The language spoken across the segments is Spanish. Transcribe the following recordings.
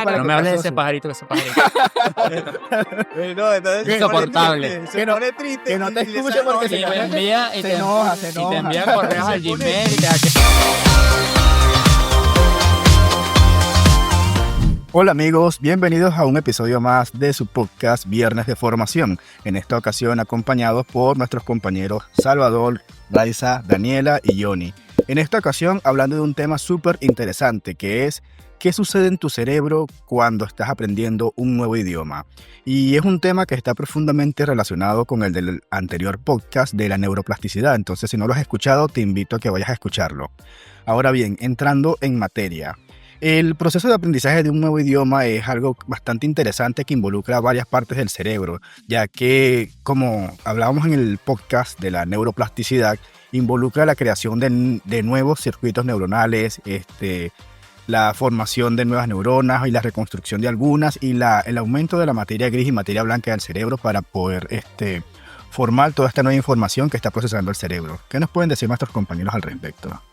No me hables de ese pajarito, No, entonces insoportable. se pone triste. que no te y le escuche sale- porque Y se te envía, se enoja. y te envía correos al Se pone- Gmail y te hace... Hola amigos, bienvenidos a un episodio más de su podcast Viernes de Formación. En esta ocasión acompañados por nuestros compañeros Salvador, Raiza, Daniela y Johnny. En esta ocasión hablando de un tema súper interesante que es ¿qué sucede en tu cerebro cuando estás aprendiendo un nuevo idioma? Y es un tema que está profundamente relacionado con el del anterior podcast de la neuroplasticidad. Entonces si no lo has escuchado te invito a que vayas a escucharlo. Ahora bien, entrando en materia. El proceso de aprendizaje de un nuevo idioma es algo bastante interesante que involucra varias partes del cerebro, ya que, como hablábamos en el podcast de la neuroplasticidad, involucra la creación de nuevos circuitos neuronales, la formación de nuevas neuronas y la reconstrucción de algunas y el aumento de la materia gris y materia blanca del cerebro para poder formar toda esta nueva información que está procesando el cerebro. ¿Qué nos pueden decir nuestros compañeros al respecto?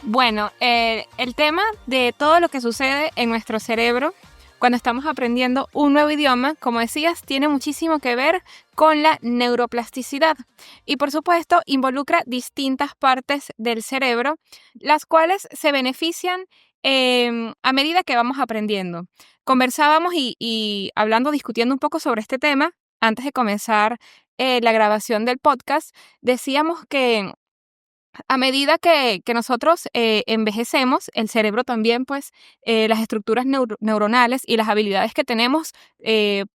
Bueno, el tema de todo lo que sucede en nuestro cerebro cuando estamos aprendiendo un nuevo idioma, como decías, tiene muchísimo que ver con la neuroplasticidad y por supuesto involucra distintas partes del cerebro, las cuales se benefician a medida que vamos aprendiendo. Conversábamos y hablando, discutiendo un poco sobre este tema, antes de comenzar la grabación del podcast, decíamos que a medida que nosotros envejecemos, el cerebro también, pues, las estructuras neuronales y las habilidades que tenemos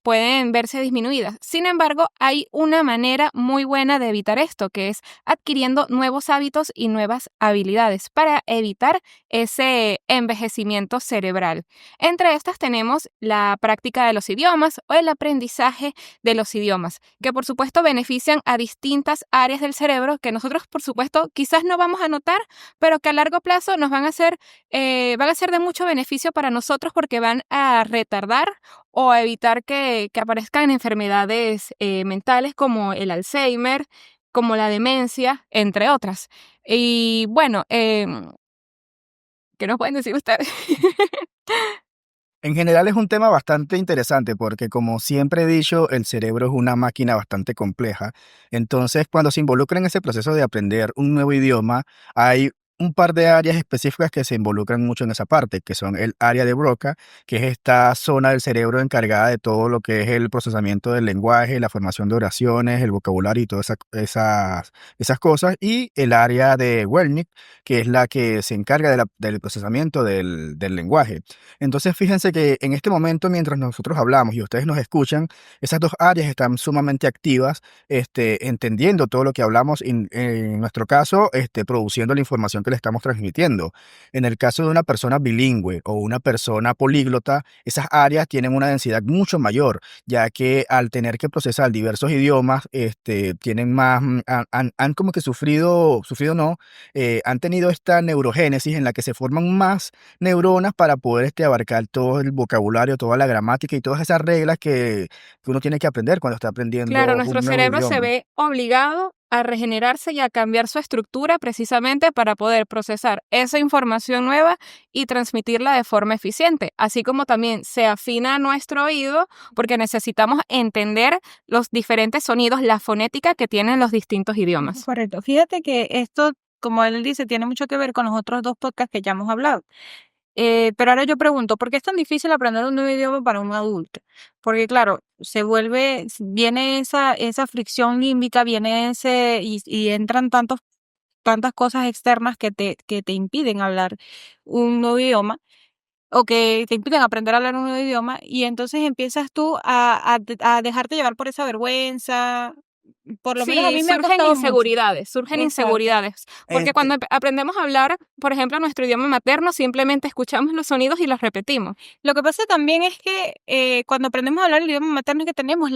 pueden verse disminuidas. Sin embargo, hay una manera muy buena de evitar esto, que es adquiriendo nuevos hábitos y nuevas habilidades para evitar ese envejecimiento cerebral. Entre estas tenemos la práctica de los idiomas o el aprendizaje de los idiomas, que por supuesto benefician a distintas áreas del cerebro que nosotros, por supuesto, quizás no vamos a notar, pero que a largo plazo nos van a ser de mucho beneficio para nosotros porque van a retardar o a evitar que aparezcan enfermedades mentales como el Alzheimer, como la demencia, entre otras. Y bueno, ¿qué nos pueden decir ustedes? En general es un tema bastante interesante porque, como siempre he dicho, el cerebro es una máquina bastante compleja. Entonces, cuando se involucra en ese proceso de aprender un nuevo idioma, hay un par de áreas específicas que se involucran mucho en esa parte, que son el área de Broca, que es esta zona del cerebro encargada de todo lo que es el procesamiento del lenguaje, la formación de oraciones, el vocabulario y todas esas cosas, y el área de Wernicke, que es la que se encarga del procesamiento del lenguaje. Entonces, fíjense que en este momento, mientras nosotros hablamos y ustedes nos escuchan, esas dos áreas están sumamente activas, entendiendo todo lo que hablamos y, en nuestro caso, produciendo la información que le estamos transmitiendo. En el caso de una persona bilingüe o una persona políglota, esas áreas tienen una densidad mucho mayor, ya que al tener que procesar diversos idiomas, tienen más, han como que han tenido esta neurogénesis en la que se forman más neuronas para poder abarcar todo el vocabulario, toda la gramática y todas esas reglas que uno tiene que aprender cuando está aprendiendo Claro, un nuestro nuevo cerebro se idioma. ve obligado a regenerarse y a cambiar su estructura precisamente para poder procesar esa información nueva y transmitirla de forma eficiente, así como también se afina nuestro oído porque necesitamos entender los diferentes sonidos, la fonética que tienen los distintos idiomas. Correcto. Fíjate que esto, como él dice, tiene mucho que ver con los otros dos podcasts que ya hemos hablado. Pero ahora yo pregunto, ¿por qué es tan difícil aprender un nuevo idioma para un adulto? Porque claro, viene esa fricción límbica, y entran tantas cosas externas que te impiden hablar un nuevo idioma o que te impiden aprender a hablar un nuevo idioma y entonces empiezas tú a dejarte llevar por esa vergüenza. Por lo menos a Sí, mí me ha costado mucho. surgen Exacto. inseguridades, porque cuando aprendemos a hablar, por ejemplo, nuestro idioma materno, simplemente escuchamos los sonidos y los repetimos. Lo que pasa también es que cuando aprendemos a hablar el idioma materno es que tenemos o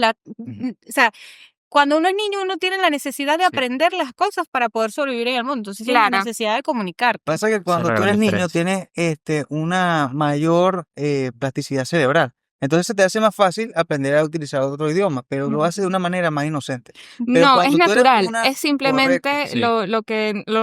sea, cuando uno es niño uno tiene la necesidad de aprender las cosas para poder sobrevivir en el mundo, entonces tienes la Claro. necesidad de comunicarte. Pasa que cuando Esa es tú la eres gran niño tienes una mayor plasticidad cerebral. Entonces se te hace más fácil aprender a utilizar otro idioma, pero lo haces de una manera más inocente. Pero No, es cuando tú eres natural, una- es simplemente Correcto,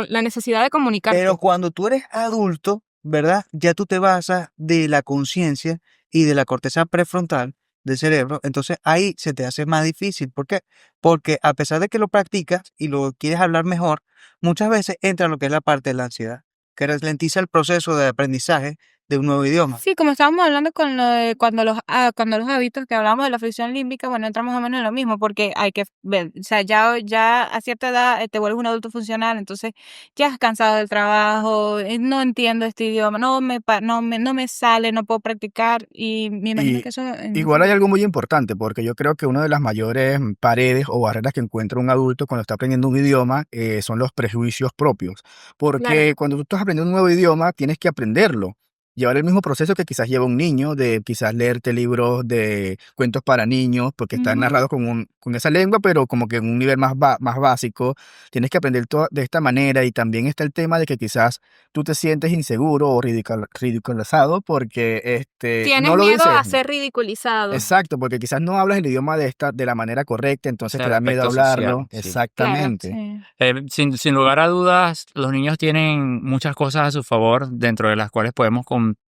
sí. la necesidad de comunicarte. Pero cuando tú eres adulto, ¿verdad? Ya tú te basas de la conciencia y de la corteza prefrontal del cerebro, entonces ahí se te hace más difícil. ¿Por qué? Porque a pesar de que lo practicas y lo quieres hablar mejor, muchas veces entra lo que es la parte de la ansiedad, que ralentiza el proceso de aprendizaje de un nuevo idioma. Sí, como estábamos hablando con lo de cuando los hábitos, que hablamos de la fricción límbica, bueno, entramos más o menos en lo mismo, porque hay que ver, o sea, ya a cierta edad te vuelves un adulto funcional, entonces ya has cansado del trabajo, no entiendo este idioma, no me sale, no puedo practicar, y me imagino Y que eso igual hay algo muy importante, porque yo creo que una de las mayores paredes o barreras que encuentra un adulto cuando está aprendiendo un idioma son los prejuicios propios. Claro. Porque cuando tú estás aprendiendo un nuevo idioma, tienes que aprenderlo. Llevar el mismo proceso que quizás lleva un niño, de quizás leerte libros de cuentos para niños, porque están Ujú. narrados con esa lengua, pero como que en un nivel más básico. Tienes que aprender todo de esta manera, y también está el tema de que quizás tú te sientes inseguro o ridiculizado porque Tienes no lo miedo dices. a ser ridiculizado. Exacto, porque quizás no hablas el idioma de la manera correcta, entonces te El da miedo aspecto social, hablarlo. sí. Claro. Exactamente. Sí. Sin lugar a dudas, los niños tienen muchas cosas a su favor, dentro de las cuales podemos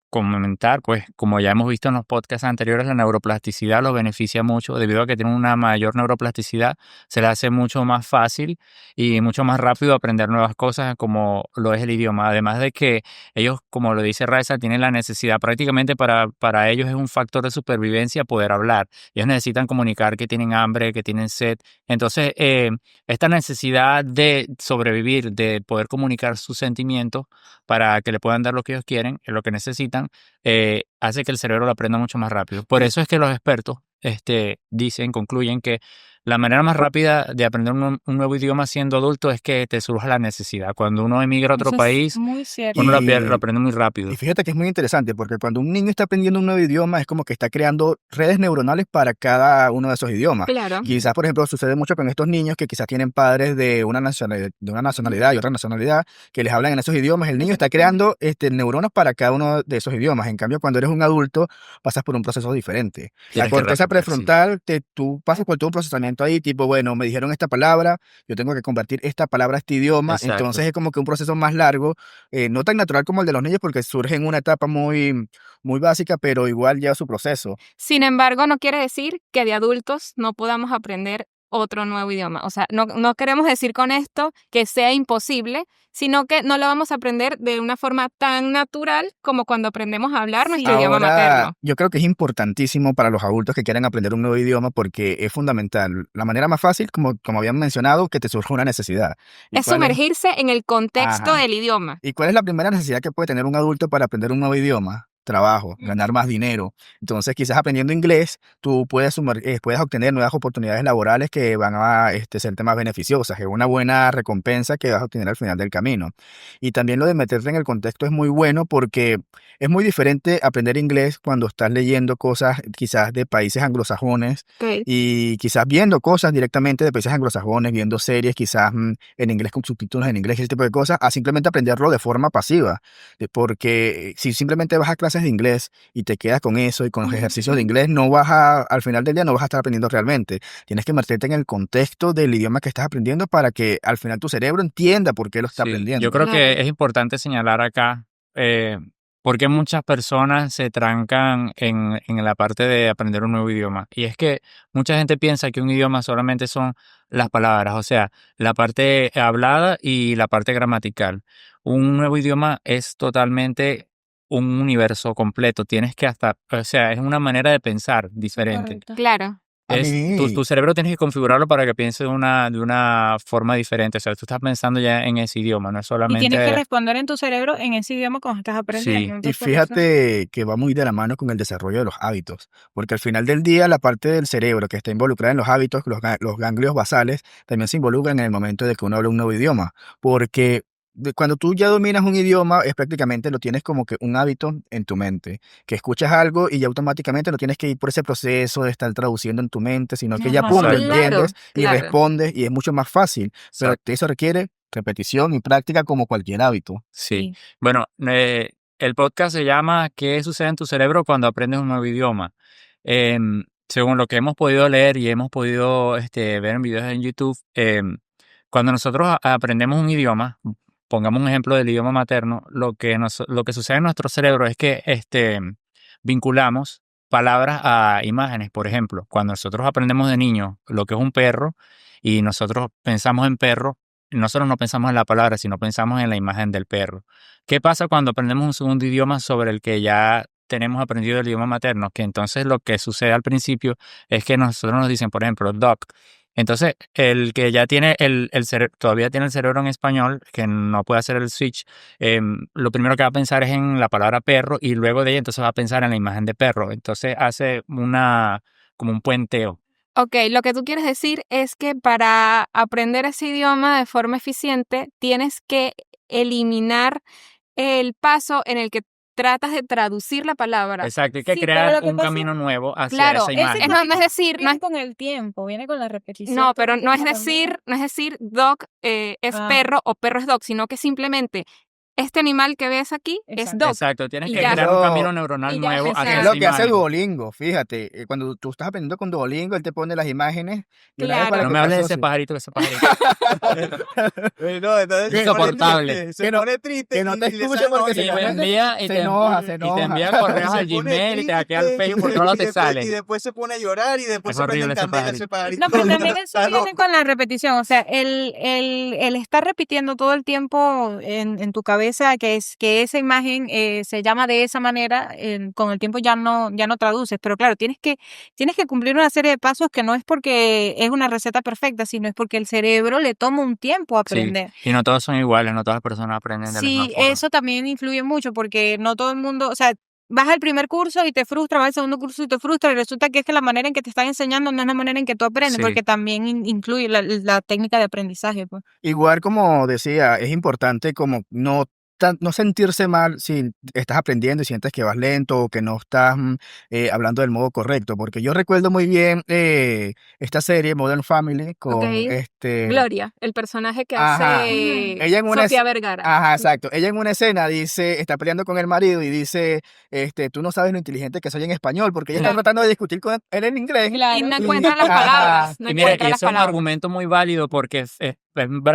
comentar, pues como ya hemos visto en los podcasts anteriores, la neuroplasticidad los beneficia mucho debido a que tienen una mayor neuroplasticidad, se les hace mucho más fácil y mucho más rápido aprender nuevas cosas como lo es el idioma. Además de que ellos, como lo dice Raiza, tienen la necesidad, prácticamente para ellos es un factor de supervivencia poder hablar. Ellos necesitan comunicar que tienen hambre, que tienen sed. Entonces, esta necesidad de sobrevivir, de poder comunicar sus sentimientos para que le puedan dar lo que ellos quieren, lo que necesitan, hace que el cerebro lo aprenda mucho más rápido. Por eso es que los expertos concluyen que la manera más rápida de aprender un nuevo idioma siendo adulto es que te surja la necesidad. Cuando uno emigra a otro Eso es país, muy cierto. uno lo Y aprende muy rápido. Y fíjate que es muy interesante, porque cuando un niño está aprendiendo un nuevo idioma es como que está creando redes neuronales para cada uno de esos idiomas. Claro. Quizás, por ejemplo, sucede mucho con estos niños que quizás tienen padres de una nacionalidad y otra nacionalidad que les hablan en esos idiomas. El niño está creando neuronas para cada uno de esos idiomas. En cambio, cuando eres un adulto, pasas por un proceso diferente. La Tienes que corteza recordar, sí. prefrontal, tú pasas por todo un procesamiento ahí, tipo, bueno, me dijeron esta palabra, yo tengo que convertir esta palabra a este idioma. Exacto. Entonces es como que un proceso más largo, no tan natural como el de los niños, porque surge en una etapa muy básica, pero igual lleva su proceso. Sin embargo, no quiere decir que de adultos no podamos aprender otro nuevo idioma. O sea, no queremos decir con esto que sea imposible, sino que no lo vamos a aprender de una forma tan natural como cuando aprendemos a hablar nuestro idioma Ahora, materno. yo creo que es importantísimo para los adultos que quieren aprender un nuevo idioma, porque es fundamental. La manera más fácil, como habían mencionado, que te surja una necesidad. ¿Y Es cuál es? sumergirse en el contexto Ajá. del idioma. ¿Y cuál es la primera necesidad que puede tener un adulto para aprender un nuevo idioma? Trabajo, ganar más dinero. Entonces, quizás aprendiendo inglés, tú puedes obtener nuevas oportunidades laborales que van a serte más beneficiosas. Es una buena recompensa que vas a obtener al final del camino. Y también lo de meterte en el contexto es muy bueno, porque es muy diferente aprender inglés cuando estás leyendo cosas quizás de países anglosajones Ok. y quizás viendo cosas directamente de países anglosajones, viendo series quizás en inglés con subtítulos en inglés, ese tipo de cosas, a simplemente aprenderlo de forma pasiva. Porque si simplemente vas a clases de inglés y te quedas con eso y con los ejercicios de inglés, al final del día no vas a estar aprendiendo realmente. Tienes que meterte en el contexto del idioma que estás aprendiendo para que al final tu cerebro entienda por qué lo está Sí, aprendiendo. yo creo Claro. que es importante señalar acá por qué muchas personas se trancan en la parte de aprender un nuevo idioma. Y es que mucha gente piensa que un idioma solamente son las palabras, o sea, la parte hablada y la parte gramatical. Un nuevo idioma es totalmente un universo completo. Tienes que o sea, es una manera de pensar diferente. Correcto. Claro. A mí, Tu cerebro tienes que configurarlo para que piense de una forma diferente. O sea, tú estás pensando ya en ese idioma, no es Y tienes que solamente... responder en tu cerebro en ese idioma cuando estás aprendiendo. Sí. y Entonces, por eso, fíjate que va muy de la mano con el desarrollo de los hábitos, porque al final del día la parte del cerebro que está involucrada en los hábitos, los ganglios basales, también se involucran en el momento de que uno habla un nuevo idioma, porque cuando tú ya dominas un idioma, es prácticamente lo tienes como que un hábito en tu mente, que escuchas algo y ya automáticamente no tienes que ir por ese proceso de estar traduciendo en tu mente, sino que ya Ajá. pum, lo Exacto. entiendes y Claro. respondes, y es mucho más fácil, pero Exacto. eso requiere repetición y práctica como cualquier hábito. Sí. sí. Bueno, el podcast se llama ¿Qué sucede en tu cerebro cuando aprendes un nuevo idioma? Según lo que hemos podido leer y hemos podido ver en videos en YouTube, cuando nosotros aprendemos un idioma, pongamos un ejemplo del idioma materno, lo que sucede en nuestro cerebro es que vinculamos palabras a imágenes. Por ejemplo, cuando nosotros aprendemos de niños lo que es un perro y nosotros pensamos en perro, nosotros no pensamos en la palabra, sino pensamos en la imagen del perro. ¿Qué pasa cuando aprendemos un segundo idioma sobre el que ya tenemos aprendido el idioma materno? Que entonces lo que sucede al principio es que nosotros nos dicen, por ejemplo, dog. Entonces, el que ya tiene todavía tiene el cerebro en español, que no puede hacer el switch, lo primero que va a pensar es en la palabra perro y luego de ahí entonces va a pensar en la imagen de perro. Entonces hace como un puenteo. Ok, lo que tú quieres decir es que para aprender ese idioma de forma eficiente tienes que eliminar el paso en el que tratas de traducir la palabra. Exacto, hay que Sí, pero crear lo que un pasa- camino nuevo hacia Claro, esa Ese imagen. no es decir, no viene es, con el tiempo, viene con la repetición. no, pero todo el no es tiempo decir, no es decir dog es Ah. perro o perro es dog, sino que simplemente este animal que ves aquí es Exacto. dog. Exacto, tienes Y que ya. crear un Eso- camino neuronal y ya, nuevo exacto. hacia Es esa lo que hace imagen. Duolingo, fíjate. Cuando tú estás aprendiendo con Duolingo, él te pone las imágenes y una vez Claro. para No que me tú hables de ese asocies. pajarito, que ese pajarito. No, entonces se pone Insoportable. triste, se Que no- pone triste que no y te le escuche sale porque oye, Y se te enoja. envía, Se enoja, se y te enoja. envía correos se al pone Gmail y te hackea el triste, Facebook porque no y te después- sale. Y después se pone a llorar y después Es se prende horrible en ese candela pajarito. ese pajarito. No, pero también eso Está viene loco. con la repetición. O sea, el estar repitiendo todo el tiempo en tu cabeza que esa imagen se llama de esa manera, con el tiempo ya no traduces. Pero claro, tienes que cumplir una serie de pasos que no es porque es una receta perfecta, sino es porque el cerebro le toma un tiempo a Sí, aprender. y no todos son iguales, no todas las personas aprenden de la misma Sí, forma. eso también influye mucho porque no todo el mundo, o sea, vas al primer curso y te frustra, vas al segundo curso y te frustra, y resulta que es que la manera en que te están enseñando no es la manera en que tú aprendes, Sí. porque también incluye la técnica de aprendizaje, pues. Igual como decía, es importante como no sentirse mal si estás aprendiendo y sientes que vas lento o que no estás hablando del modo correcto, porque yo recuerdo muy bien esta serie Modern Family con Ok. Gloria, el personaje que Ajá. hace Ella en una Sofía es- Vergara. Ajá, exacto. Ella en una escena dice, está peleando con el marido y dice, tú no sabes lo inteligente que soy en español, porque ella está Claro. tratando de discutir con él en inglés. Claro. Y no Y- encuentran las Ajá. palabras. No Y mira, encuentran y las eso es un palabras. argumento muy válido porque es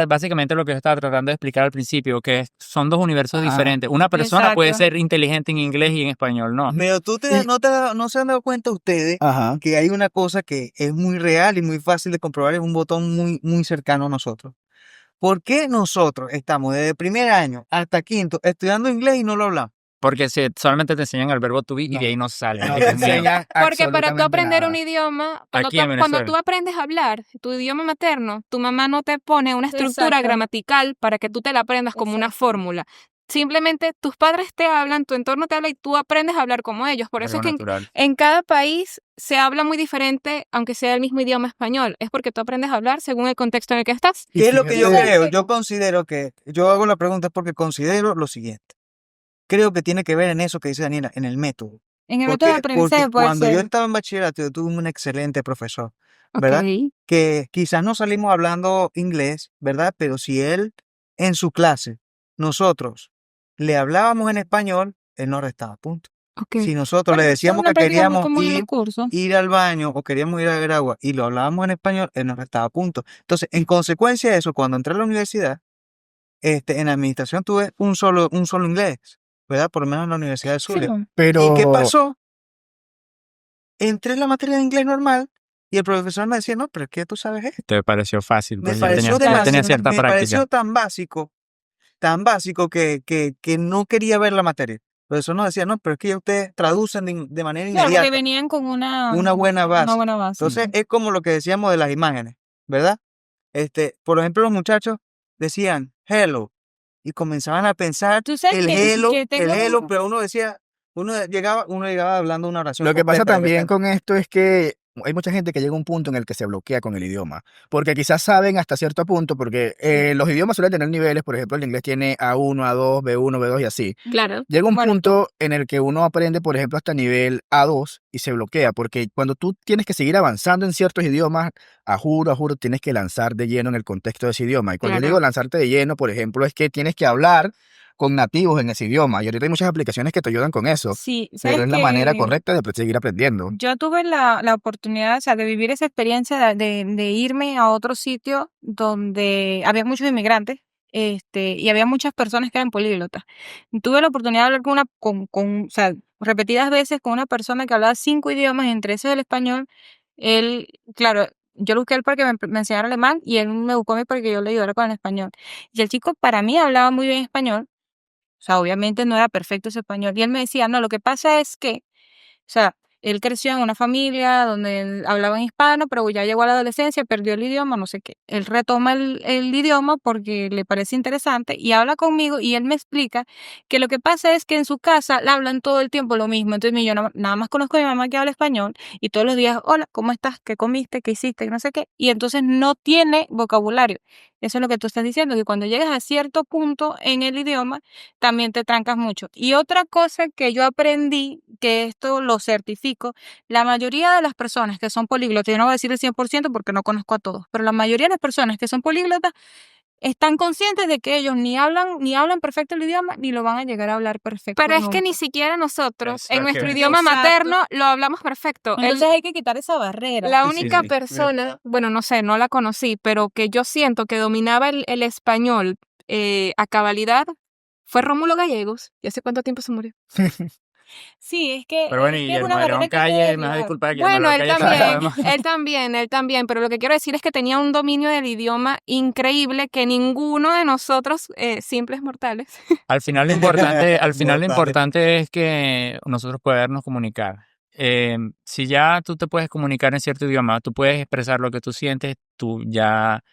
básicamente lo que yo estaba tratando de explicar al principio, que son dos universos Ajá. diferentes. Una persona puede Exacto. ser inteligente en inglés y en español no. Pero Y- no se han dado cuenta ustedes Ajá. que hay una cosa que es muy real y muy fácil de comprobar, es un botón muy cercano a nosotros. ¿Por qué nosotros estamos desde primer año hasta quinto estudiando inglés y no lo hablamos? Porque solamente te enseñan el verbo to be y No. de ahí no sale. No Dios te mío. enseñan Porque para tú absolutamente aprender un nada. idioma, Aquí en cuando tú Venezuela. aprendes a hablar tu idioma materno, tu mamá no te pone una estructura Exacto. gramatical para que tú te la aprendas como una Exacto. fórmula. Simplemente tus padres te hablan, tu entorno te habla y tú aprendes a hablar como ellos. Por eso es Algo que natural. en cada país se habla muy diferente, aunque sea el mismo idioma español. Es porque tú aprendes a hablar según el contexto en el que estás. Y ¿Qué es lo que yo fíjate- creo? Yo considero que, yo hago la pregunta porque considero lo siguiente. Creo que tiene que ver en eso que dice Daniela, en el método. En el método de aprendizaje puede cuando yo ser. estaba en bachillerato, yo tuve un excelente profesor, ¿verdad? Ok. Que quizás no salimos hablando inglés, ¿verdad? Pero si él en su clase, nosotros le hablábamos en español, él nos restaba puntos. Ok. Si nosotros le Bueno, decíamos es una que práctica muy queríamos común en el ir, curso. ir al baño o queríamos ir a beber agua y lo hablábamos en español, él nos restaba puntos. Entonces, en consecuencia de eso, cuando entré a la universidad, en administración tuve un solo inglés, ¿verdad? Por lo menos en la Universidad de Sí, Zulia. Pero ¿Y qué pasó? Entré en la materia de inglés normal y el profesor me decía, no, pero es que tú sabes esto. Te pareció fácil, Me pues ya pareció tenía demasiado, cierta me práctica. pareció tan básico que no quería ver la materia. El profesor nos decía, no, pero es que ya ustedes traducen de manera Claro, porque inmediata, venían con una buena una base. buena base. Entonces, es como lo que decíamos de las imágenes, ¿verdad? Por ejemplo, los muchachos decían hello y comenzaban a pensar Tú sabes el que hello, tengo pero uno llegaba hablando una oración lo que pasa completa de también repente. con esto es que hay mucha gente que llega a un punto en el que se bloquea con el idioma, porque quizás saben hasta cierto punto, porque los idiomas suelen tener niveles, por ejemplo, el inglés tiene A1, A2, B1, B2 y así. Claro. Llega un Bueno, punto en el que uno aprende, por ejemplo, hasta nivel A2 y se bloquea, porque cuando tú tienes que seguir avanzando en ciertos idiomas, a juro, tienes que lanzar de lleno en el contexto de ese idioma. Y cuando yo Claro. digo lanzarte de lleno, por ejemplo, es que tienes que hablar con nativos en ese idioma. Y ahorita hay muchas aplicaciones que te ayudan con eso, sí, pero sabes es la manera que correcta de seguir aprendiendo. yo tuve la oportunidad, o sea, de vivir esa experiencia de irme a otro sitio donde había muchos inmigrantes y había muchas personas que eran políglotas. Tuve la oportunidad de hablar o sea, repetidas veces con una persona que hablaba 5 idiomas, entre esos el español. Él, claro, yo lo busqué a él para que me enseñara alemán y él me buscó a mí para que yo le ayudara con el español. Y el chico para mí hablaba muy bien español, o sea, obviamente no era perfecto ese español. Y él me decía, no, lo que pasa es que, o sea, él creció en una familia donde él hablaba en hispano, pero ya llegó a la adolescencia, perdió el idioma, no sé qué. Él retoma el idioma porque le parece interesante y habla conmigo y él me explica que lo que pasa es que en su casa le hablan todo el tiempo lo mismo. Entonces yo nada más conozco a mi mamá que habla español y todos los días, hola, ¿cómo estás? ¿Qué comiste? ¿Qué hiciste? No sé qué. Y entonces no tiene vocabulario. Eso es lo que tú estás diciendo, que cuando llegas a cierto punto en el idioma, también te trancas mucho. Y otra cosa que yo aprendí, que esto lo certifico, la mayoría de las personas que son políglotas, yo no voy a decir el 100% porque no conozco a todos, pero la mayoría de las personas que son políglotas están conscientes de que ellos ni hablan perfecto el idioma, ni lo van a llegar a hablar perfecto Pero es que nunca. ni siquiera nosotros, en Exacto. nuestro idioma Exacto. materno, lo hablamos perfecto. Entonces hay que quitar esa barrera. La Sí, única sí. persona, bueno, no sé, no la conocí, pero que yo siento que dominaba el español a cabalidad fue Rómulo Gallegos. ¿Y hace cuánto tiempo se murió? Sí, es que Pero bueno, es Guillermo una de barrera León que hay que Calle, me vas a derribar. disculpar, Guillermo de Bueno, León él Calle también, sabemos. él también, pero lo que quiero decir es que tenía un dominio del idioma increíble que ninguno de nosotros, simples mortales, Al final lo Mortales. importante es que nosotros podernos comunicar. Si ya tú te puedes comunicar en cierto idioma, tú puedes expresar lo que tú sientes, tú ya,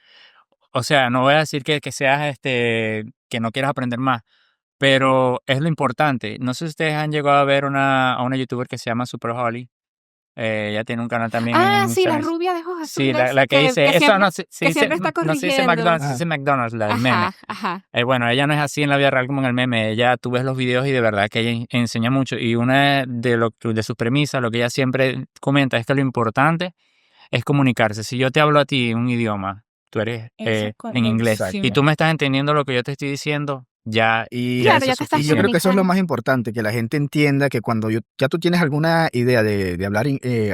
o sea, no voy a decir que seas que no quieras aprender más, pero es lo importante. No sé si ustedes han llegado a ver a una youtuber que se llama Super Holly. Ella tiene un canal también en Ah, sí, la Instagram. rubia de ojos Sí, azules la que dice, que eso siempre, no se que dice, siempre está no se dice corrigiendo. McDonald's, se dice McDonald's, la del meme. Ajá. Bueno, ella no es así en la vida real como en el meme. Ella, tú ves los videos y de verdad que ella enseña mucho. Y una de sus premisas, lo que ella siempre comenta es que lo importante es comunicarse. Si yo te hablo a ti en un idioma, tú eres Eso es en inglés, Exacto. y tú me estás entendiendo lo que yo te estoy diciendo, ya Claro, eso ya es te estás Y yo creo que eso es lo suficiente. más importante, que la gente entienda que cuando ya tú tienes alguna idea de hablar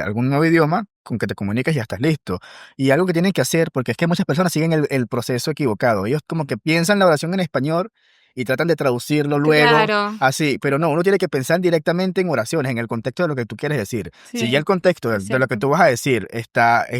algún nuevo idioma, con que te comuniques ya estás listo. Y algo que tienen que hacer, porque es que muchas personas siguen el proceso equivocado. Ellos como que piensan la oración en español y tratan de traducirlo luego, Claro. así. Pero no, uno tiene que pensar directamente en oraciones, en el contexto de lo que tú quieres decir. Si ya Sí, el contexto es de lo que cierto. tú vas a decir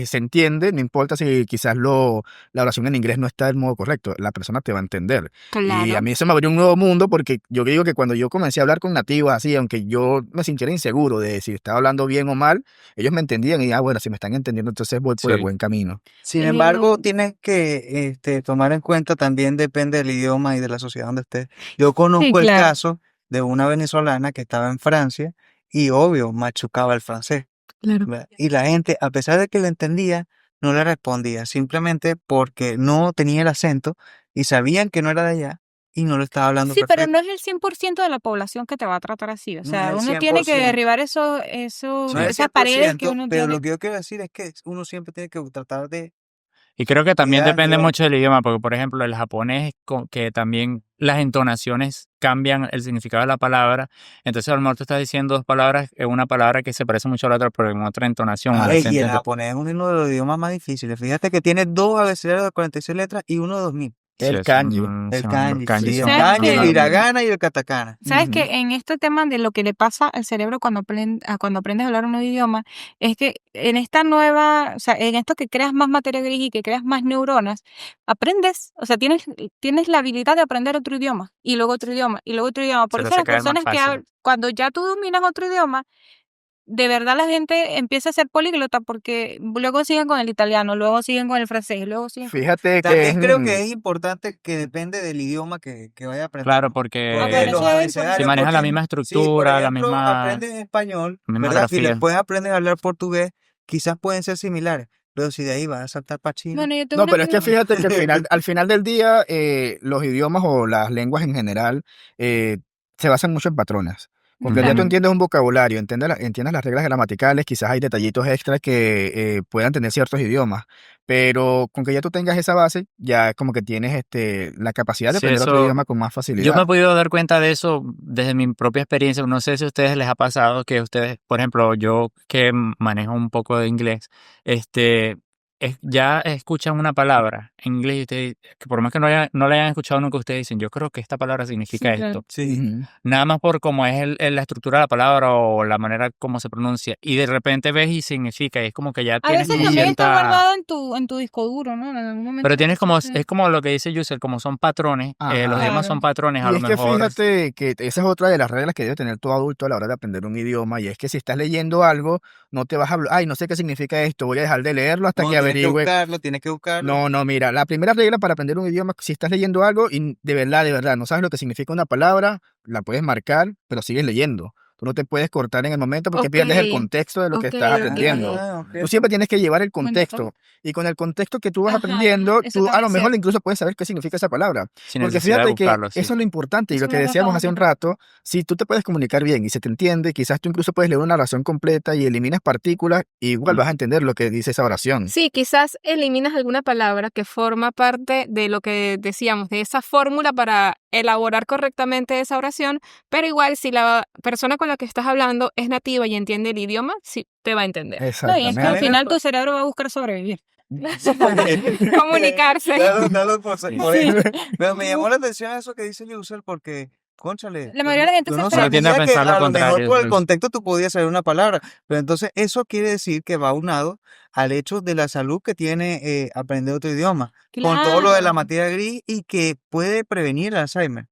se entiende, no importa si quizás la oración en inglés no está del modo correcto, la persona te va a entender. Y a Claro. mí eso me abrió un nuevo mundo porque yo digo que cuando yo comencé a hablar con nativos así, aunque yo me sintiera inseguro de si estaba hablando bien o mal, ellos me entendían y, bueno, si me están entendiendo, entonces voy por el Sí. buen camino. Sin Eh, embargo, tienes que tomar en cuenta también depende del idioma y de la sociedad donde estés. Yo conozco el claro. caso de una venezolana que estaba en Francia y obvio machucaba el francés, Claro. ¿verdad? Y la gente, a pesar de que lo entendía, no le respondía, simplemente porque no tenía el acento y sabían que no era de allá y no lo estaba hablando Sí, pero perfecto. no es el 100% de la población que te va a tratar así. O No sea, es el uno tiene que 100%. derribar No es el esas paredes que 100%, uno pero tiene. lo que yo quiero decir es que uno siempre tiene que tratar de Y creo que también cuidar, depende ayudar. mucho del idioma, porque por ejemplo el japonés, que también las entonaciones cambian el significado de la palabra, entonces a lo mejor tú estás diciendo dos palabras, una palabra que se parece mucho a la otra, pero en otra entonación, al Y acento. el japonés es uno de los idiomas más difíciles. Fíjate que tiene 2 abecedarios de 46 letras y uno de 2000. Sí, El kanji. El los kanji, kanji sí, el son ¿Sabes kanji, el qué? largos. hiragana y el katakana. Sabes Ujú. que en este tema de lo que le pasa al cerebro cuando aprendes a hablar un nuevo idioma, es que en esta nueva, o sea, en esto que creas más materia gris y que creas más neuronas, aprendes, o sea, tienes la habilidad de aprender otro idioma, y luego otro idioma, y luego otro idioma. Por Se te eso hace las caer más personas que fácil. cuando ya tú dominas otro idioma, de verdad la gente empieza a ser políglota porque luego siguen con el italiano, luego siguen con el francés, luego siguen con... Fíjate que También creo que es importante que depende del idioma que vaya a aprender. Claro, Ah, porque Porque bueno, los eso es si abecedarios, manejas la porque misma sí, por estructura, ejemplo, aprendes español, la misma ¿verdad? Y grafía. después aprendes a hablar portugués, quizás pueden ser similares, pero si de ahí vas a saltar para China. Bueno, yo tengo No, una pero es que amiga... fíjate que al final del día, los idiomas o las lenguas en general se basan mucho en patrones. Porque ya tú Ujú. entiendes un vocabulario, entiendes las reglas gramaticales, quizás hay detallitos extras que puedan tener ciertos idiomas, pero con que ya tú tengas esa base, ya es como que tienes la capacidad de Sí, aprender otro eso, idioma con más yo me he facilidad. podido dar cuenta de eso desde mi propia experiencia. No sé si a ustedes les ha pasado que ustedes, por ejemplo, yo que manejo un poco de inglés, ya escuchan una palabra en inglés y ustedes, que por más que no la hayan escuchado nunca, ustedes dicen, yo creo que esta palabra significa Sí, claro. esto. Sí. Ujú. Nada más por cómo es la estructura de la palabra o la manera como se pronuncia. Y de repente ves y significa, y es como que ya A tienes veces como también está cierta... guardado en tu disco duro, ¿no? En algún momento Pero tienes como, quizás es como lo que dice Yusel, como son patrones, los Ajá. idiomas son Claro. patrones, a Y lo es que mejor... fíjate que esa es otra de las reglas que debe tener todo adulto a la hora de aprender un idioma, y es que si estás leyendo algo, no te vas a hablar, ay, no sé qué significa esto, voy a dejar de leerlo hasta No, que averigüe. tienes que buscarlo. No, no, mira, la primera regla para aprender un idioma, si estás leyendo algo y de verdad, no sabes lo que significa una palabra, la puedes marcar, pero sigues leyendo. Tú no te puedes cortar en el momento porque pierdes el Ok, contexto de lo que ok, estás ok. aprendiendo. Ok. Tú siempre tienes que llevar el Buen contexto. Y con el contexto que tú vas Ajá, aprendiendo, eso tú a también lo es mejor cierto. incluso puedes saber qué significa esa palabra. sin Porque necesidad de fíjate que buscarlo, sí. eso es lo importante y Es lo que una decíamos razón hace un única. rato, si tú te puedes comunicar bien y se te entiende, quizás tú incluso puedes leer una oración completa y eliminas partículas y igual vas a entender lo que dice esa oración. Sí, quizás eliminas alguna palabra que forma parte de lo que decíamos, de esa fórmula para elaborar correctamente esa oración, pero igual si la persona con la que estás hablando es nativa y entiende el idioma, sí te va a entender. No, y es que al Exactamente. final tu cerebro va a buscar sobrevivir. Comunicarse. Dalo por Sí. eso. Pero me llamó la atención eso que dice Yusel porque, cónchale, La mayoría de la gente yo se no espera. Uno tiende a sabía que pensar lo a lo mejor contrario. por el contexto tú podías saber una palabra, pero entonces eso quiere decir que va aunado al hecho de la salud que tiene aprender otro idioma, con todo lo de la Claro. materia gris y que puede prevenir el Alzheimer.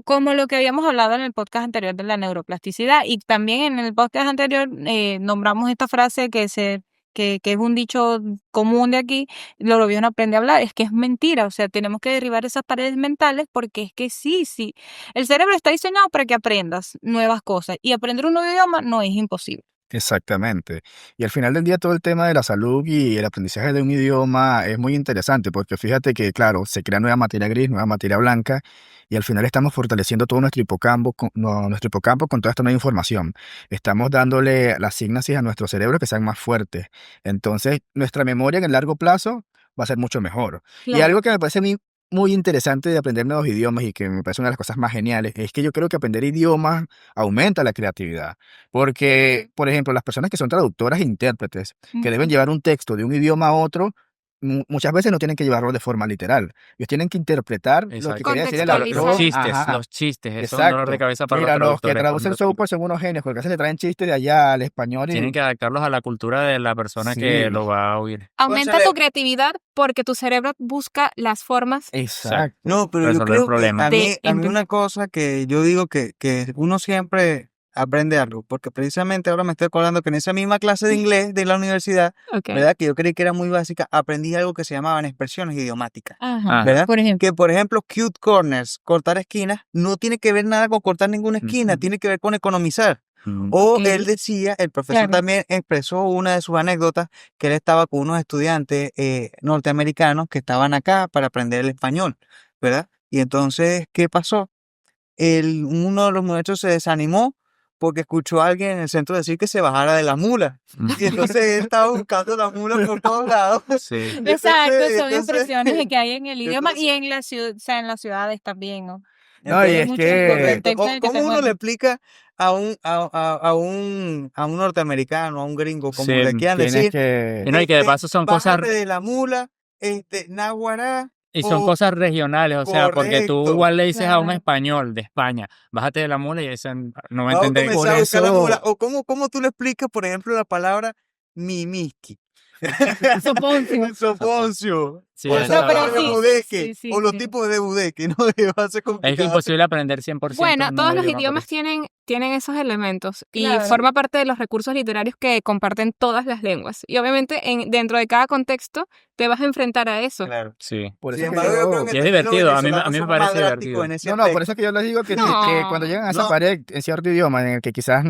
Como lo que habíamos hablado en el podcast anterior de la neuroplasticidad, y también en el podcast anterior nombramos esta frase que es un dicho común de aquí, lo vieron aprende a hablar, es que es mentira, o sea, tenemos que derribar esas paredes mentales porque es que sí, el cerebro está diseñado para que aprendas nuevas cosas y aprender un nuevo idioma no es imposible. Exactamente. Y al final del día todo el tema de la salud y el aprendizaje de un idioma es muy interesante porque fíjate que, claro, se crea nueva materia gris, nueva materia blanca y al final estamos fortaleciendo todo nuestro hipocampo con toda esta nueva información. Estamos dándole las signasis a nuestro cerebro que sean más fuertes. Entonces, nuestra memoria en el largo plazo va a ser mucho mejor. Y Claro. algo que me parece a mí muy interesante de aprender nuevos idiomas y que me parece una de las cosas más geniales es que yo creo que aprender idiomas aumenta la creatividad. Porque, por ejemplo, las personas que son traductoras e intérpretes, que deben Ujú. llevar un texto de un idioma a otro, muchas veces no tienen que llevarlo de forma literal. Ellos tienen que interpretar lo que Exacto. quería decir el Los Contextualizar. autor. chistes, Ajá, los chistes, eso es un dolor de exacto. cabeza para Mira, los los que traductores. traducen cuando sopas son unos genios, porque a veces le traen chistes de allá al español tienen y... que adaptarlos a la cultura de la persona que Sí, lo va a oír. Aumenta Cónchale. tu creatividad porque tu cerebro busca las formas exacto. No, pero yo Resolver creo que problemas. a mí de una cosa que yo digo que uno siempre aprende algo, porque precisamente ahora me estoy acordando que en esa misma clase de inglés de la universidad, Ok. ¿verdad? Que yo creí que era muy básica, aprendí algo que se llamaban expresiones idiomáticas, Ajá. Ah, ¿verdad? Por ejemplo. Que por ejemplo, cute corners, cortar esquinas, no tiene que ver nada con cortar ninguna esquina, Ujú. tiene que ver con economizar. mm, O Ok. él decía, el profesor Claro. también expresó una de sus anécdotas, que él estaba con unos estudiantes norteamericanos que estaban acá para aprender el español, ¿verdad? Y entonces, ¿qué pasó? Uno de los muchachos se desanimó porque escuchó a alguien en el centro decir que se bajara de la mula. Y entonces él estaba buscando la mula por todos lados. sí. Exacto, son entonces- expresiones que hay en el idioma y entonces- en la ciudad, o sea, en las ciudades también, ¿no? No, y Entonces, es mucho que... correcto. contexto en el que ¿Cómo te uno le mueves. explica a un norteamericano, a un gringo, como Sí, le quieran Tienes decir, que... Y no, y que de paso son cosas, bájate de la mula, náguara, y son o cosas regionales, o sea, porque tú correcto. igual le dices a un Claro. español de España, bájate de la mula y ese no va a vamos a entender. comenzar a Por buscar la eso- mula. O cómo tú le explicas, por ejemplo, la palabra mimiski. Soponcio. Soponcio. Sí, O eso sea, No, pero palabra sí, budeque, sí, o los sí. tipos de budeque, ¿no? Que va a ser es complicado. imposible aprender 100% Bueno, un todos nuevo los idioma por idiomas eso. tienen esos elementos y Claro. forma parte de los recursos literarios que comparten todas las lenguas. Y obviamente dentro de cada contexto te vas a enfrentar a eso. Claro. Sí. Por Sin eso es que embargo, yo creo yo... que Y es también los divertido, a mí venezolanos me somos parece más drásticos divertido. en ese No, por aspecto. eso es que yo les digo que No. cuando llegan a esa No. pared en cierto idioma en el que quizás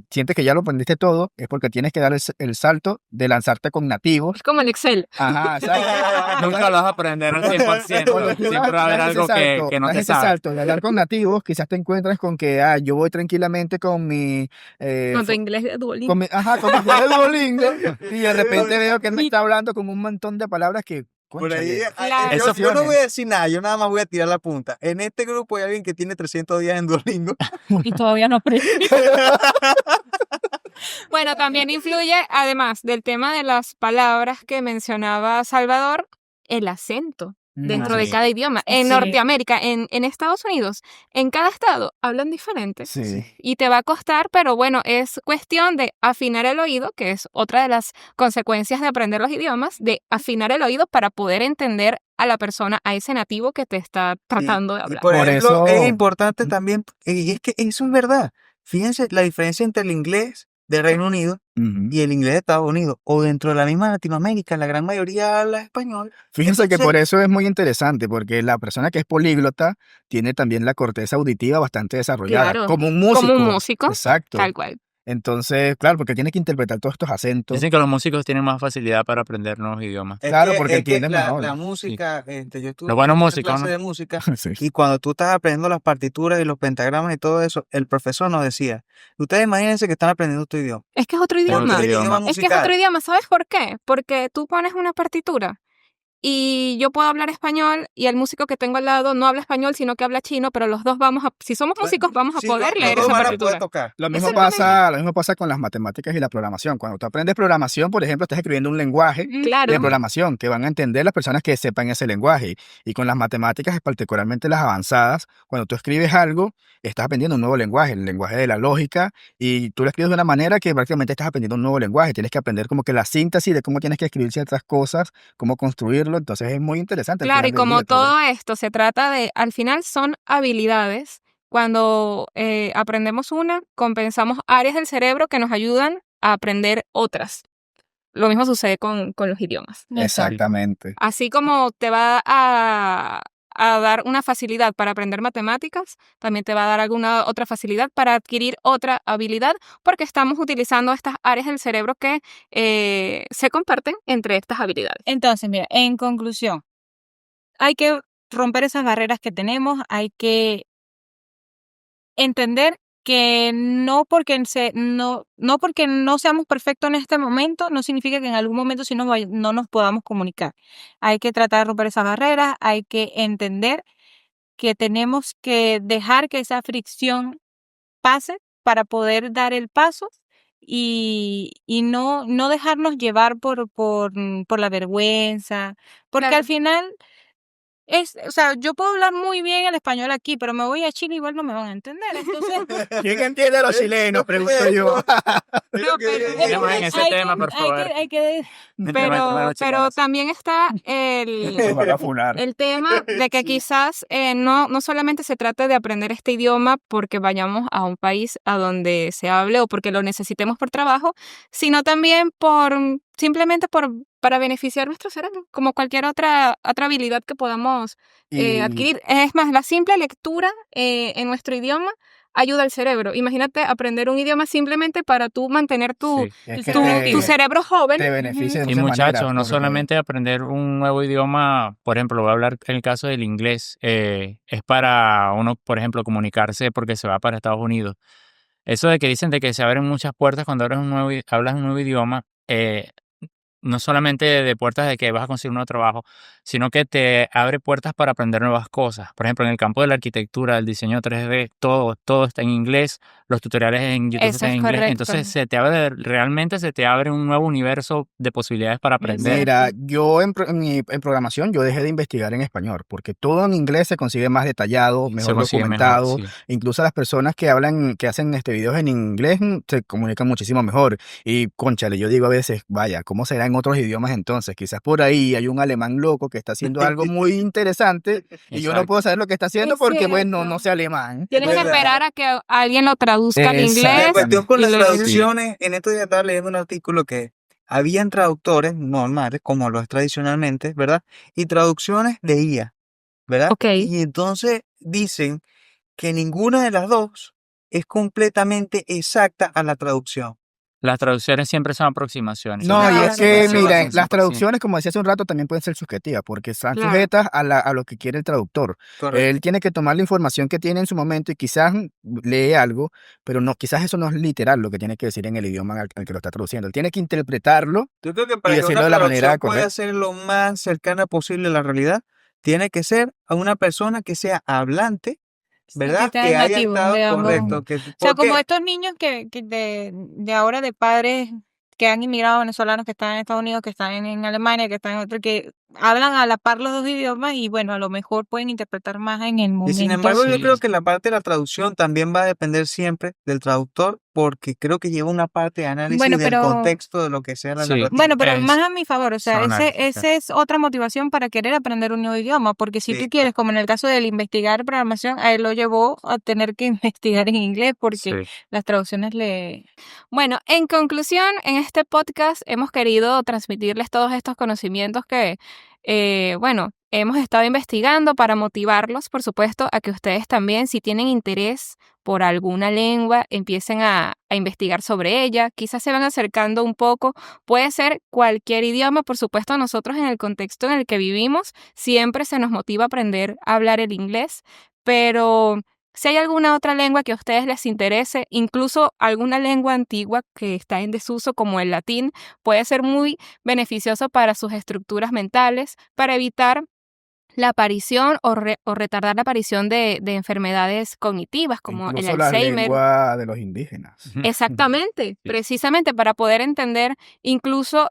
sientes que ya lo aprendiste todo, es porque tienes que dar el salto de lanzarte con nativos. Es como el Excel. Ajá, exacto. Nunca lo vas a aprender al 100%. Cuando tú Siempre va a haber das algo ese salto, que no das te ese sabes. salto de hablar con nativos, quizás te encuentras con que yo voy tranquilamente con mi... Con tu inglés de Duolingo. con mi inglés de Duolingo y de repente veo que él me está hablando con un montón de palabras que... Por ahí, cónchale, Claro. yo no voy a decir nada, yo nada más voy a tirar la punta. En este grupo hay alguien que tiene 300 días en Duolingo. Y todavía no aprendí. Bueno, también influye, además del tema de las palabras que mencionaba Salvador, el acento dentro de Sí. cada idioma. En Sí. Norteamérica, en Estados Unidos, en cada estado hablan diferente. Sí. Y te va a costar, pero bueno, es cuestión de afinar el oído, que es otra de las consecuencias de aprender los idiomas, de afinar el oído para poder entender a la persona, a ese nativo que te está tratando de Y hablar. por Por ejemplo, eso- es importante también, y es que eso es verdad. Fíjense la diferencia entre el inglés de Reino Unido Ujú. y el inglés de Estados Unidos, o dentro de la misma Latinoamérica, la gran mayoría habla español. Fíjense que Entonces, por eso es muy interesante, porque la persona que es políglota tiene también la corteza auditiva bastante desarrollada, Claro, como un músico. como un músico, Exacto. tal cual. Entonces, claro, porque tiene que interpretar todos estos acentos. Dicen que los músicos tienen más facilidad para aprender nuevos idiomas. Claro, porque es que entienden mejor. la música, yo estuve Los buenos en una músicos, clase ¿no? de música, Sí. y cuando tú estás aprendiendo las partituras y los pentagramas y todo eso, el profesor nos decía, ustedes imagínense que están aprendiendo tu idioma. Es que es otro Es idioma. otro Porque el idioma. idioma Es que es otro musical. idioma, ¿sabes por qué? Porque tú pones una partitura y yo puedo hablar español y el músico que tengo al lado no habla español, sino que habla chino, pero los dos si somos músicos, vamos a Sí, poder los leer dos esa van a poder partitura. tocar. Lo mismo Exactamente. pasa con las matemáticas y la programación. Cuando tú aprendes programación, por ejemplo, estás escribiendo un lenguaje Claro. de programación que van a entender las personas que sepan ese lenguaje. Y con las matemáticas, particularmente las avanzadas, cuando tú escribes algo, estás aprendiendo un nuevo lenguaje, el lenguaje de la lógica, y tú lo escribes de una manera que prácticamente estás aprendiendo un nuevo lenguaje. Tienes que aprender como que la síntesis de cómo tienes que escribir ciertas cosas, cómo construirlo. Entonces es muy interesante. al Claro, y final del como día todo esto se trata de, al final son habilidades. Cuando aprendemos una, compensamos áreas del cerebro que nos ayudan a aprender otras. Lo mismo sucede con los idiomas. Exactamente. Así como te va a dar una facilidad para aprender matemáticas, también te va a dar alguna otra facilidad para adquirir otra habilidad, porque estamos utilizando estas áreas del cerebro que se comparten entre estas habilidades. Entonces, mira, en conclusión, hay que romper esas barreras que tenemos, hay que entender que no porque no seamos perfectos en este momento, no significa que en algún momento sí no nos podamos comunicar. Hay que tratar de romper esas barreras, hay que entender que tenemos que dejar que esa fricción pase para poder dar el paso y no dejarnos llevar por la vergüenza, porque Claro. al final o sea, yo puedo hablar muy bien el español aquí, pero me voy a Chile y igual no me van a entender. Entonces, ¿Quién entiende a los chilenos? Pregunto yo. No, pero Entremos en ese tema, por favor. pero también está Me van a funar. el tema de que quizás no solamente se trate de aprender este idioma porque vayamos a un país a donde se hable o porque lo necesitemos por trabajo, sino también simplemente para beneficiar nuestro cerebro, como cualquier otra habilidad que podamos Y- adquirir. Es más, la simple lectura en nuestro idioma ayuda al cerebro. Imagínate aprender un idioma simplemente para tú mantener tu, Sí. Es que tu, te- tu cerebro joven. te beneficia de Y muchas muchachos, maneras, no porque- solamente aprender un nuevo idioma, por ejemplo, voy a hablar en el caso del inglés, es para uno, por ejemplo, comunicarse porque se va para Estados Unidos. Eso de que dicen de que se abren muchas puertas cuando hablas un nuevo idioma, no solamente de puertas de que vas a conseguir un nuevo trabajo, sino que te abre puertas para aprender nuevas cosas. Por ejemplo, en el campo de la arquitectura, el diseño 3D, todo está en inglés, los tutoriales en YouTube Eso están es en inglés, correcto. entonces realmente se te abre un nuevo universo de posibilidades para aprender. Mira, yo en programación yo dejé de investigar en español, porque todo en inglés se consigue más detallado, Se mejor consigue documentado. mejor, sí. Incluso las personas que hacen videos en inglés se comunican muchísimo mejor. Y cónchale, yo digo a veces, vaya, ¿cómo será en otros idiomas entonces? Quizás por ahí hay un alemán loco que está haciendo algo muy interesante y yo no Exacto. puedo saber lo que está haciendo Es porque, bueno, cierto. no sé alemán. Tienes que ¿Verdad? esperar a que alguien lo traduzca al Exacto. La inglés. cuestión con y las luego- traducciones, en estos días estaba leyendo un artículo que habían traductores normales, como lo es tradicionalmente, ¿verdad? Y traducciones de IA, ¿verdad? Ok. Y entonces dicen que ninguna de las dos es completamente exacta a la traducción. Las traducciones siempre son aproximaciones. No, Son y una es que, aproximación, miren, sí, las sí. traducciones, como decía hace un rato, también pueden ser subjetivas, porque están Claro. sujetas a lo que quiere el traductor. Correcto. Él tiene que tomar la información que tiene en su momento y quizás lee algo, pero no, quizás eso no es literal lo que tiene que decir en el idioma al que lo está traduciendo. Él tiene que interpretarlo. Yo creo que para que decirlo una de la manera traducción pueda correcta. ser lo más cercana posible a la realidad, tiene que ser a una persona que sea hablante ¿verdad? sean Que haya nativos estado de ambos. correcto. O sea, como estos niños que de ahora de padres que han inmigrado venezolanos, que están en Estados Unidos, que están en Alemania, que están en otro, que hablan a la par los dos idiomas y bueno, a lo mejor pueden interpretar más en el Y sin momento. embargo, yo Sí. creo que la parte de la traducción también va a depender siempre del traductor, porque creo que lleva una parte de análisis Bueno, del pero contexto de lo que sea la Sí. narrativa. bueno, pero Es- más a mi favor, o sea, son análisis, ese es otra motivación para querer aprender un nuevo idioma, porque si Sí, tú quieres, como en el caso del investigar programación, a él lo llevó a tener que investigar en inglés porque sí. las traducciones le... Bueno, en conclusión, en este podcast hemos querido transmitirles todos estos conocimientos que, bueno, hemos estado investigando para motivarlos, por supuesto, a que ustedes también, si tienen interés por alguna lengua, empiecen a investigar sobre ella. Quizás se van acercando un poco. Puede ser cualquier idioma, por supuesto, a nosotros en el contexto en el que vivimos, siempre se nos motiva a aprender a hablar el inglés, pero si hay alguna otra lengua que a ustedes les interese, incluso alguna lengua antigua que está en desuso como el latín, puede ser muy beneficioso para sus estructuras mentales, para evitar la aparición o retardar la aparición de enfermedades cognitivas como el Incluso la Alzheimer. lengua de los indígenas. Exactamente, precisamente para poder entender incluso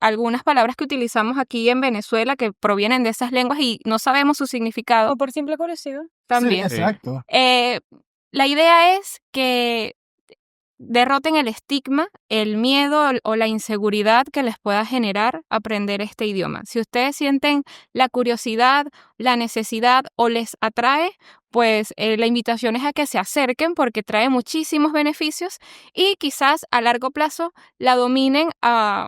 algunas palabras que utilizamos aquí en Venezuela que provienen de esas lenguas y no sabemos su significado O por simple curiosidad. también. Sí, exacto. La idea es que derroten el estigma, el miedo o la inseguridad que les pueda generar aprender este idioma. Si ustedes sienten la curiosidad, la necesidad o les atrae, pues la invitación es a que se acerquen porque trae muchísimos beneficios y quizás a largo plazo la dominen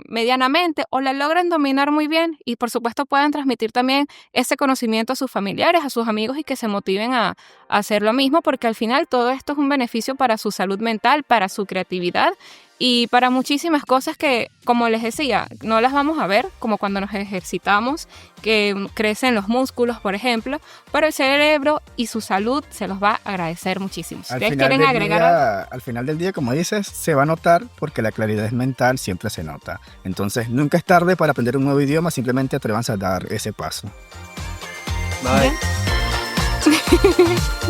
medianamente o la logren dominar muy bien y por supuesto puedan transmitir también ese conocimiento a sus familiares, a sus amigos y que se motiven a hacer lo mismo porque al final todo esto es un beneficio para su salud mental, para su creatividad y para muchísimas cosas que, como les decía, no las vamos a ver, como cuando nos ejercitamos, que crecen los músculos, por ejemplo, pero el cerebro y su salud se los va a agradecer muchísimo. Si ustedes quieren agregar algo, Al final del día, como dices, se va a notar porque la claridad mental siempre se nota. Entonces, nunca es tarde para aprender un nuevo idioma, simplemente atrévanse a dar ese paso. Bye.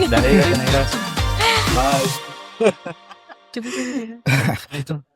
Dale, gracias. Bye. Yo pensé que- Listo.